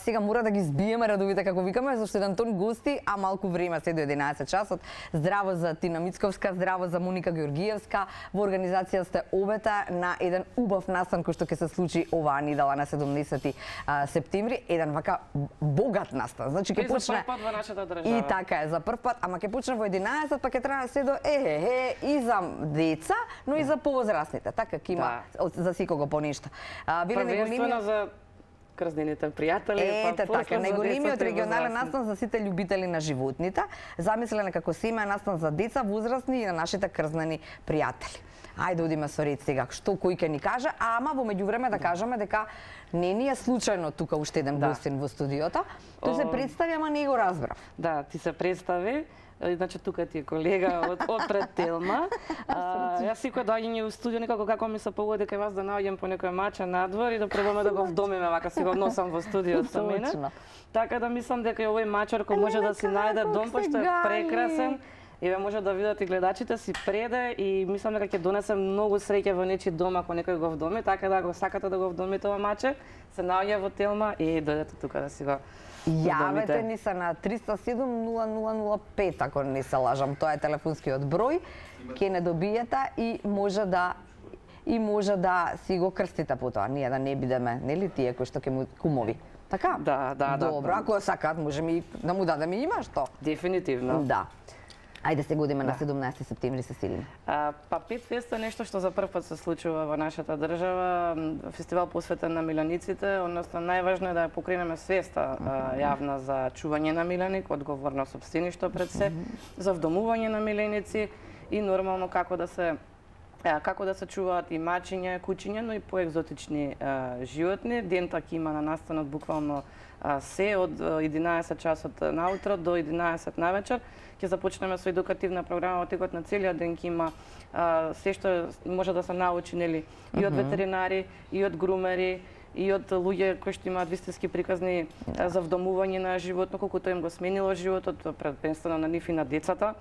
сега мора да ги збиеме редовите како викаме, зашто еден тон гости, а малку време се до 11 часот. Здраво за Тина Мицковска, здраво за Моника Георгиевска. Во организација сте обета на еден убав настан кој што ќе се случи оваа недела на 17 септември, еден вака богат настан. Значи ќе почне за прв пат во нашата држава. И така е, за прв пат, ама ќе почне во 11, па ќе трае се до и за деца, но и за повозрасните. Така ќе има за секого по нешто. Првенствено за крзнените пријатели, ете така, најголемиот регионален настан за сите љубители на животните, замислен како семеен настан за деца, возрастни и на нашите крзнени пријатели. Ајде одиме со ред сега, што кој ќе ни каже, ама во меѓувреме да кажеме дека не ни е случајно тука уште еден гостин во студиото. Тој се представи, ама не го разбрав. Да, ти се представи. Значи тука ти е колега од пред Телма. Јас секој доаѓање у студио некако како ми се погоди кај вас да наоѓам по некој мача надвор и да пробаме да го вдомиме, вака си го носам во студио со мене. Така да мислам дека и овој мачар кој може да си најде дом, пошто е прекрасен. Еве може да видат и гледачите, си преде и мислам дека ќе донесе многу среќа во нечи дом ако некој го вдоми, така да го сакате да го вдомите ова маче, се наоѓа во Телма и дојдете тука да си го Јавете ни се на 307-0005, ако не се лажам, тоа е телефонскиот број, ќе не добиете и може да си го крстите по тоа, ние да не бидеме, нели тие кои што ќе му кумови. Така? Да. Добро, ако сакаат можеме и да му дадеме има што. Дефинитивно. Да. Ајде се годиме на 17 септември се силиме. Па Пет Фест е нешто што за прв пат се случува во нашата држава, фестивал посветен на милениците, односно најважно е да ја покренеме свеста јавна за чување на миленик, одговорно сопствеништво пред се, за вдомување на миленици и нормално како да се чуваат и мачиња, кучиња, но и поекзотични животни. Дента ќе има на настанот буквално се од 11 часот наутро до 11 навечер. Ќе започнеме со едукативна програма во текот на целиот ден, ќе има се што може да се научи, нели, и од ветеринари, и од грумери, и од луѓе кои што имаат вистински приказни за вдомување на животно, колку им го сменило животот, предпенствено на нив и на децата.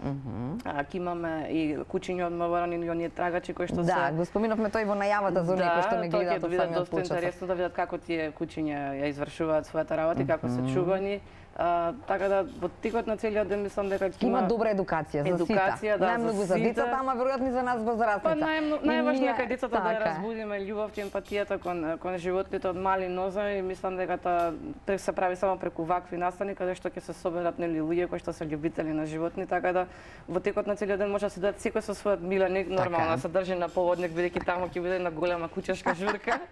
Ќе имаме и кучиња од МВР, и оние трагачи кои што се... Да, го споминавме тој во најавата за оние кои што не гледаат од самиот доста интересно да видат како тие кучиња ја извршуваат својата работа и како се чувани. Така да во текот на целиот ден мислам дека ќе има добра едукација за сите. Најмногу за децата, ама веројатно и за нас возрастните. Па најважно е кај децата да разбудиме љубовта и емпатијата кон животните од мали ноза и мислам дека тоа се прави само преку вакви настани каде што ќе се соберат, нели, луѓе кои што се љубители на животни, така да во текот на целиот ден може да се дадат секој со својот миленик, нормално се држи на поводник бидејќи таму ќе биде една голема кучешка журка.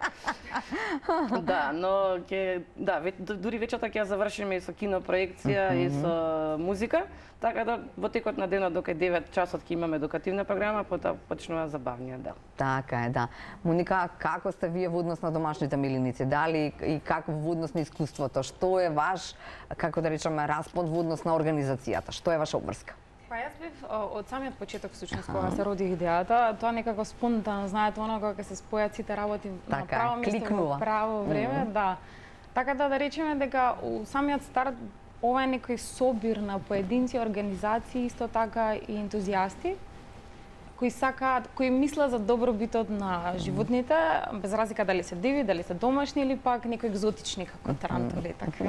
Да, но дури вечерта ќе ја завршиме и со проекција и со музика, така да во текот на денот до кај 9 часот ќе имаме едукативна програма, потоа почнува забавниот дел. Така е, да. Моника, како сте вие во однос на домашните миленици? Дали и како во однос на искуството? Што е ваш, како да речеме, распон во однос на организацијата? Што е ваша обврска? Па јас бев од самиот почеток всушност кога се роди идејата, тоа некако спонтано, знаете, оно кога ќе се спојат сите работи на право место во право време, да. Така да речеме дека у самиот старт ова е некој собир на поединци, организации, исто така и ентузијасти кои сакаат, кои мислат за добробитот на животните, без разлика дали се диви, дали се домашни или пак некои екзотични како тарантули, така.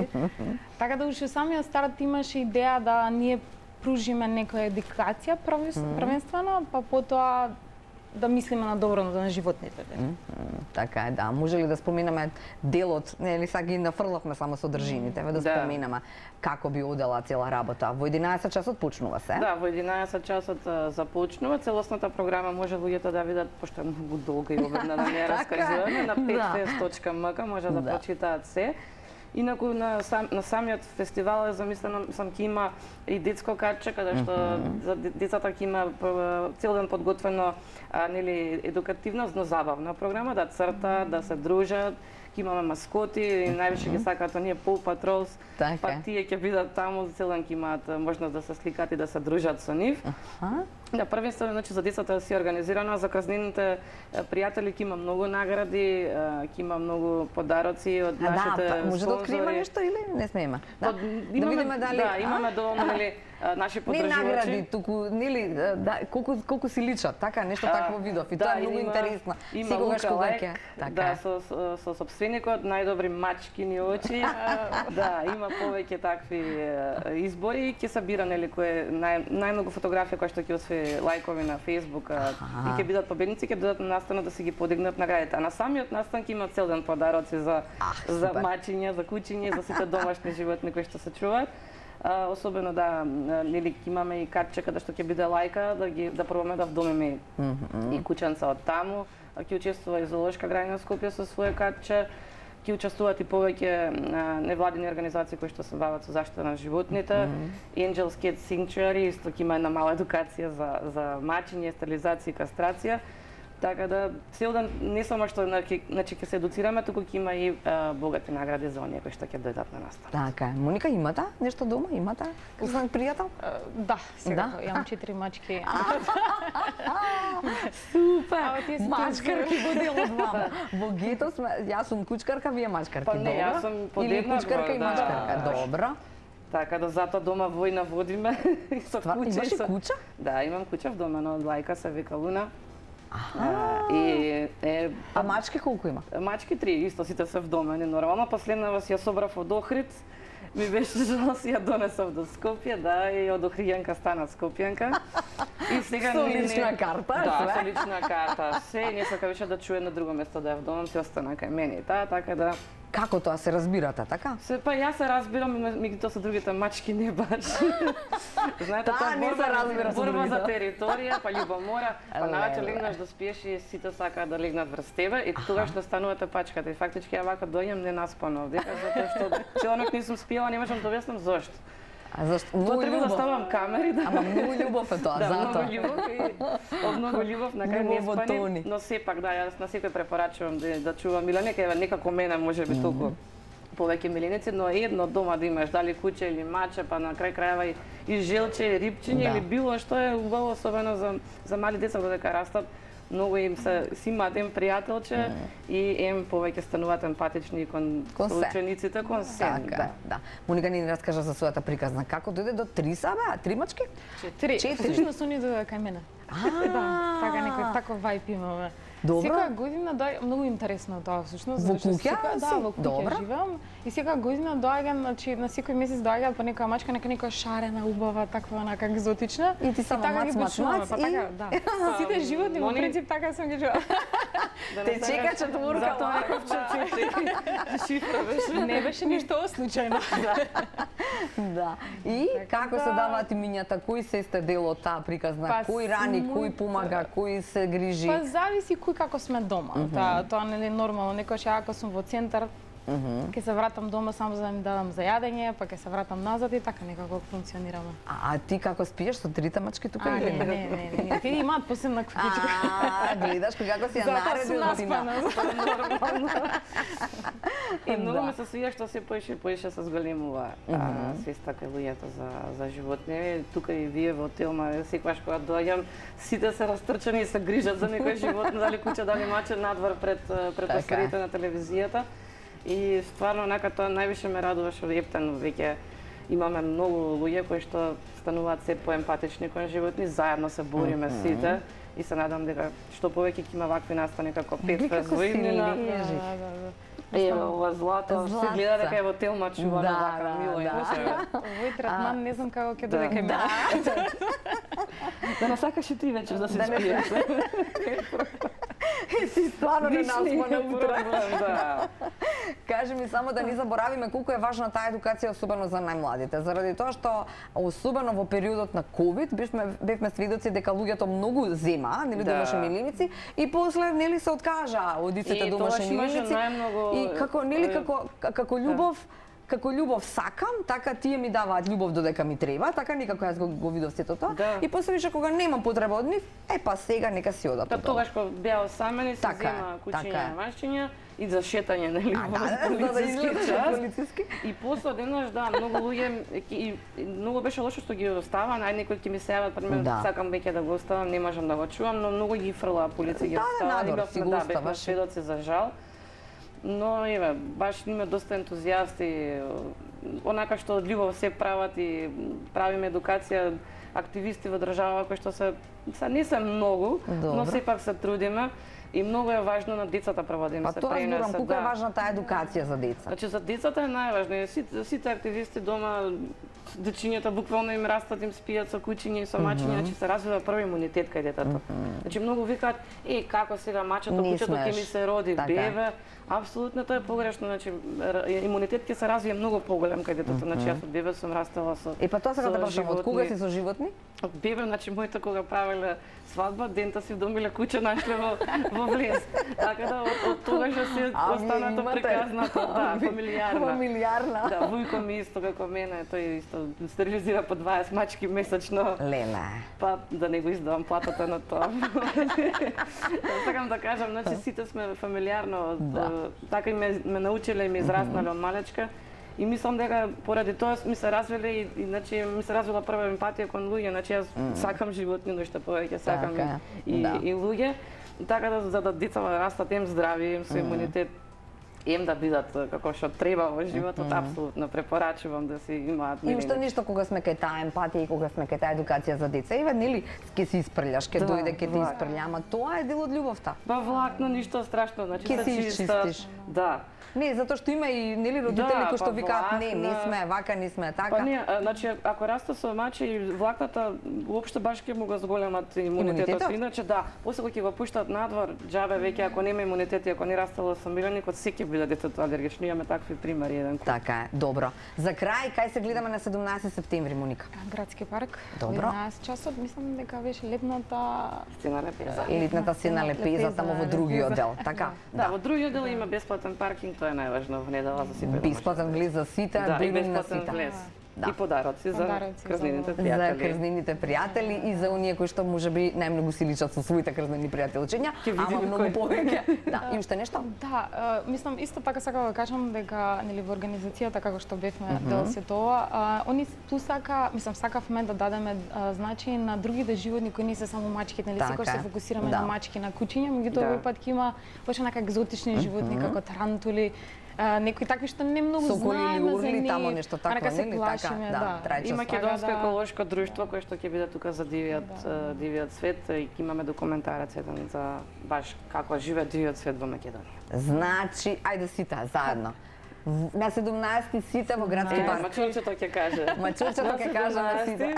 Така да уште самиот старт имаше идеја да ние пружиме некоја едукација првенствено, па потоа да мислиме на доброто на животните. Така е, да. Може ли да споменаме делот, нели сега ги нафрлавме само содржините, да споменаме како би одела цела работа. Во 11 часот почнува се? Да, во 11 часот започнува. Целосната програма може луѓето да видат, пошто е многу долга и обидна да не ја раскажуваме, на petfest.mk може да прочитаат се. Инаку на самиот фестивал е замислено, ќе има и детско картче, каде што за децата ќе има цел ден подготвено, нели, едукативна, но забавна програма, да цртаат, да се дружат, ќе имаме маскоти, и највише ги сакаат оние Paw Patrols, па тие ќе бидат таму, цел ден ќе имаат можност да се сликаат и да се дружат со нив. Да, првенствено, значи, за децата си организирано, за крзнените пријатели ќе има многу награди, ќе има многу подароци од нашите спонзори. Може да откриеме нешто или не смееме? Да, имаме доволно, нели, наши Не поддржувачи. награди, туку, нели, да, колку си личат, така, нешто такво видов. И тоа е многу интересно. Секогаш кога ќе, така. да, со сопственикот, најдобри мачкини очи. Да, има повеќе такви избори и ќе събира, нели, кој најмногу фотографија кои што ќе освои лајкови на Facebook и ќе бидат победници, ќе додат на настанот да си ги подигнат наградите. А на самиот настан ќе има цел ден подароци за мачиња, за кучиња, за сите домашни животни кои што се чуваат. Особено да, нели имаме и картче каде што ќе биде лајка да пробаме да вдомиме и кученца од таму. Ќе учествува и Зоолошка градина Скопје со свое картче. Ќе учествуваат и повеќе невладини организации кои што се бават со заштита на животните. Angels Cat Sanctuary исто ќе има една мала едукација за мачење, стерилизација и кастрација. Така да цел ден не само што значи ќе се едуцираме, туку ќе има и богати награди за оние кои што ќе дојдат на настан. Така е. Моника, имате нешто дома? Имате крстен пријател? Да, сега имам 4 мачки. Супер! Мачкарки го делат мама. Во гето сме, јас сум кучкарка, вие мачкарки. Па не, јас сум или кучкарка и мачкарка. Добро. Така да затоа дома војна водиме со куче. Имаш и куча? Да, имам куча в дома, но од лајка се вика Луна. А мачки колку има? Мачки 3, исто сите се в дома, не нормално. Последнава си ја собрав од Охрид, ми беше жал, си ја донесов до Скопје, да, и од Охријанка стана Скопјанка. И сега со лична карта, да, со лична карта. Се, не сака више да чуе на друго место да ја в домам, си остана кај мене и таа, така да. Како тоа се разбирате, така? Па јас се разбирам, меѓутоа со другите мачки не баш. Знаете, тоа не се разбира со борба за другите. територија, па љубомора, па навечер легнаш да спиеш и сите сакаат да легнат врз тебе и тогаш да станувате пачката. И фактички ја вака дојам ненаспано, дека затоа што целонок не сум спиела, не можам да објаснам зошто. А зашто? Многу Треба да љубов. ставам камери, да. Ама многу љубов е тоа, Да, затоа. многу љубов и од многу љубов на крај не Љубов во спани, тони. но сепак да, јас на секој препорачувам да чува миленека, ева некако мене можеби толку повеќе миленици, но едно дома да имаш, дали куче или маче, па на крај крајава и желче, и рипчиње или било што е убаво, особено за мали деца додека растат. Многу им си имаат ем пријателче и ем повеќе стануваат емпатични кон учениците, кон се. Така, да. Моника ни раскажа за својата приказна. Како дојде до 3 саба? 3 мачки? 4. Всушност они дојде кај мене. Да, така некој таков вајб имаме. Добро. Секоја година многу интересно тоа всушност. Во куќа? Да, во куќа живеам. И секоја година доаѓам, значи на секој месец доаѓаат по некоја мачка, некоја шарена, убава, таква онака екзотична. И ти само мац, па така, да. Сите животни во принцип така сум ги чула. Те чека четврка. Затоа реков шифра беше. Не беше ништо случајно. Да. И како се даваат имињата, кој се сте дел од таа приказна? Кој рани, кој помага, кој се грижи? Па зависи кој како сме дома. Тоа не е нормално. Некојаш ако сум во центар, ќе се вратам дома само за да ми дадам за јадење, па ќе се вратам назад и така некако функционираме. А ти како спиеш со 3 мачки тука или не? Не. Тие имаат посебна куќичка. Гледаш како си ја наредил ти на. И многу ме се свија што се поише се зголемува свеста кај луѓето за животни. Тука и вие во Телма, секогаш кога доаѓам, сите се растрчани и се грижат за некој животно, дали куче, дали маче надвор пред просторите на телевизијата. И стварно онака тоа највише ме радува што Ептен веќе имаме многу луѓе кои што стануваат се поемпатични кон животни, заедно се бориме сите и се надам дека што повеќе ќе има вакви настани како Петка Звојнина. Ево, ова Злато, се гледа дека е во Телма чува на вака мило и Овој третман не знам како ќе дојде кај мене. Да не сакаш и ти вечер да се спиеш. Ти стварно не наспана утре. Да. Кажи ми само да не заборавиме колку е важна таа едукација, особено за најмладите. Заради тоа што, особено во периодот на ковид, бевме сведоци дека луѓето многу зема, нели, домашни милиници, и после, нели, се откажа од истите домашни милиници. И како, нели, како љубов, како љубов сакам, така тие ми даваат љубов додека ми треба, така некако јас го видов сето тоа. И после више кога немам потреба од нив, па сега нека си одат. Тогаш кога беа осамени, се зема кучиња и машчиња и за шетање, нели, во полициски. И после одеднаш, да, многу луѓе, и многу беше лошо што ги остава, некои ќе ми се јават, пример, сакам веќе да го оставам, не можам да го чувам, но многу ги фрлаа полиција, ги оставаа, бевме сведоци за жал. Но еве, баш има доста ентузијасти онака што од љубов се прават и правиме едукација, активисти во држава кои што се не се многу, но сепак се трудиме. И многу е важно на децата прво да им се пренесе. Па тоа колку е важна таа едукација за деца? Значи за децата е најважно. Сите активисти дома, дечињата буквално им растат, им спијат со кучиња и со мачиња, значи се развива прв имунитет кај детето. Значи многу викаат, како сега мачето, кучето ќе ми се роди бебе. Апсолутно тоа е погрешно, значи имунитет ќе се развие многу поголем кај детето. Значи јас од бебе сум растела со па тоа сега да прашам, од кога си со животни? Од бебе, значи моите кога правеле свадба, дента си домиле куче нашле во влез. Така да од тогаш се останато приказната, фамилијарна. Фамилијарна. Да, вујко ми исто како мене, тој исто стерилизира по 20 мачки месечно. Леле. Па да не го издавам платата на тоа. Сакам да кажам, значи сите сме фамилијарно, така и ме научиле и ме израснале од малечка. И мислам дека поради тоа ми се развиле и значи ми се развила прва емпатија кон луѓе, значи јас сакам животни, но што повеќе сакам и луѓе. Така да за да децата растат ем здрави, ем со имунитет, ем да бидат како што треба во животот, апсолутно препорачувам да си имаат милини. И уште нешто кога сме кај таа емпатија и кога сме кај таа едукација за деца, еве нели ќе си испрљаш, ќе дојде ќе ти испрља, ама тоа е дел од љубовта. Па влакно ништо страшно, значи се чистиш. Да. Не, затоа што има и нели родители кои што викаат не, не сме вака, не сме така. Па не, значи ако расте со мачи и влакната уопште баш ќе му го зголемат имунитетот. Иначе да, после кога ќе го пуштат надвор, џабе веќе ако нема имунитет и ако не растело со миленикот, се ќе биде детето алергично. Имаме такви примери еден куп. Така е, добро. За крај, кај се гледаме на 17 септември, Моника? Градски парк. Добро. 11 часот, мислам дека беше летната сцена лепеза. Летната сцена лепеза таму во другиот дел, така? Да, во другиот дел има бесплатен паркинг, тоа е најважно во недела за сите. Бесплатен влез за сите, дури на сите. И подароци за крзнините пријатели. За крзнините пријатели и за оние кои што можеби најмногу си личат со своите крзнени пријателчиња, ама многу повеќе. Да, и уште нешто? Да, мислам исто така сакам да кажам дека нели во организацијата како што бевме дел се тоа, они сака, мислам сакавме да дадеме значај на другите животни кои не се само мачките, нели секогаш се фокусираме на мачки, на кучиња, меѓутоа овој пат ќе има баш онака екзотични животни како тарантули, некои такви што не многу знаеме за нив. Тамо нешто такво, нели така? Да, и Македонско еколошко друштво кое што ќе биде тука за дивиот свет и ќе имаме документарец еден за баш како живее дивиот свет во Македонија. Значи, ајде сите заедно. На 17 сите во Градски парк. Мачурчето ќе каже. Мачурчето ќе каже на сите.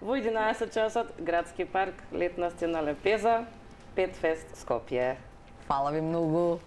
Во 11 часот Градски парк, летна сцена лепеза, Петфест Скопје. Фала ви многу.